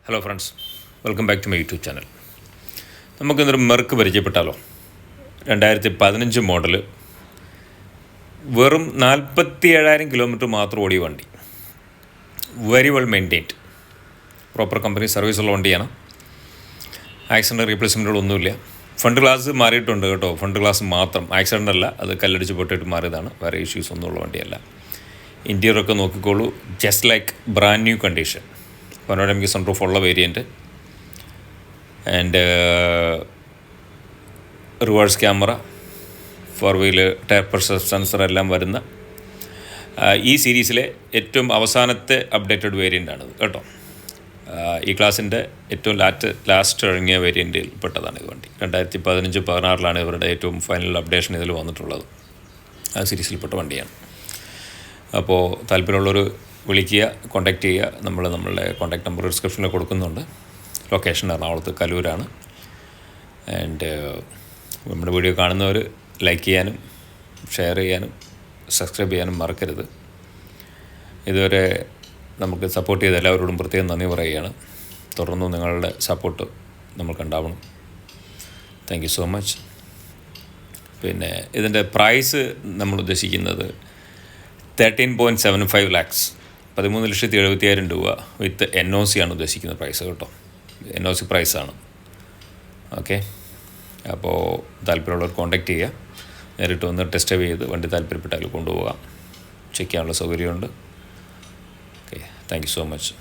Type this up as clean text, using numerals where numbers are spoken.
Hello friends, welcome back to my YouTube channel. നമുക്കിന്നൊരു Merc പരിചയപ്പെട്ടാലോ. 2015 model, വെറും 47,000 kilometre മാത്രം ഓടിയ വണ്ടി. Very well maintained, proper company സർവീസുള്ള വണ്ടിയാണ്. ആക്സിഡൻറ്റ് റീപ്ലേസ്മെൻറ്റുകളൊന്നുമില്ല. ഫ്രണ്ട് ഗ്ലാസ് മാറിയിട്ടുണ്ട് കേട്ടോ, ഫ്രണ്ട് ഗ്ലാസ് മാത്രം. ആക്സിഡൻ്റ് അല്ല, അത് കല്ലടിച്ച് പൊട്ടിയിട്ട് മാറിയതാണ്, വേറെ ഇഷ്യൂസ് ഒന്നുമുള്ള വണ്ടിയല്ല. ഇൻറ്റീരിയറൊക്കെ നോക്കിക്കോളൂ, just like brand new condition. Panoramic sunroof ഉള്ള variant and reverse camera, 4 wheel tyre pressure sensor എല്ലാം വരുന്ന ഈ സീരീസിലെ ഏറ്റവും അവസാനത്തെ അപ്ഡേറ്റഡ് വേരിയൻ്റാണിത് കേട്ടോ. ഈ ക്ലാസ്സിൻ്റെ ഏറ്റവും ലാസ്റ്റ് ഇറങ്ങിയ വേരിയൻറ്റിൽ പെട്ടതാണ് ഈ വണ്ടി. 2015-16 ഇവരുടെ ഏറ്റവും ഫൈനൽ അപ്ഡേഷൻ ഇതിൽ വന്നിട്ടുള്ളത്. ആ സീരീസിൽപ്പെട്ട വണ്ടിയാണ്. അപ്പോൾ താല്പര്യമുള്ളൊരു വിളിക്കുക, കോൺടാക്റ്റ് ചെയ്യുക. നമ്മളുടെ കോൺടാക്ട് നമ്പർ ഡിസ്ക്രിപ്ഷനിൽ കൊടുക്കുന്നുണ്ട്. ലൊക്കേഷൻ എറണാകുളത്ത് കലൂരാണ്. ആൻഡ് നമ്മുടെ വീഡിയോ കാണുന്നവർ ലൈക്ക് ചെയ്യാനും ഷെയർ ചെയ്യാനും സബ്സ്ക്രൈബ് ചെയ്യാനും മറക്കരുത്. ഇതുവരെ നമുക്ക് സപ്പോർട്ട് ചെയ്ത എല്ലാവരോടും പ്രത്യേകം നന്ദി പറയുകയാണ്. തുടർന്നും നിങ്ങളുടെ സപ്പോർട്ട് നമ്മൾക്കുണ്ടാവണം. Thank you so much. പിന്നെ ഇതിൻ്റെ പ്രൈസ് നമ്മൾ ഉദ്ദേശിക്കുന്നത് 13.75 lakhs, 13,70,000 രൂപ വിത്ത് NOC ആണ് ഉദ്ദേശിക്കുന്ന പ്രൈസ് കേട്ടോ. NOC പ്രൈസാണ്. ഓക്കെ, അപ്പോൾ താല്പര്യമുള്ളവർ കോൺടാക്റ്റ് ചെയ്യുക. നേരിട്ട് വന്ന് ടെസ്റ്റ് ഡ്രൈവ് ചെയ്ത് വണ്ടി താല്പര്യപ്പെട്ടാൽ കൊണ്ടുപോകാം. ചെക്ക് ചെയ്യാനുള്ള സൗകര്യമുണ്ട്. Okay, thank you so much.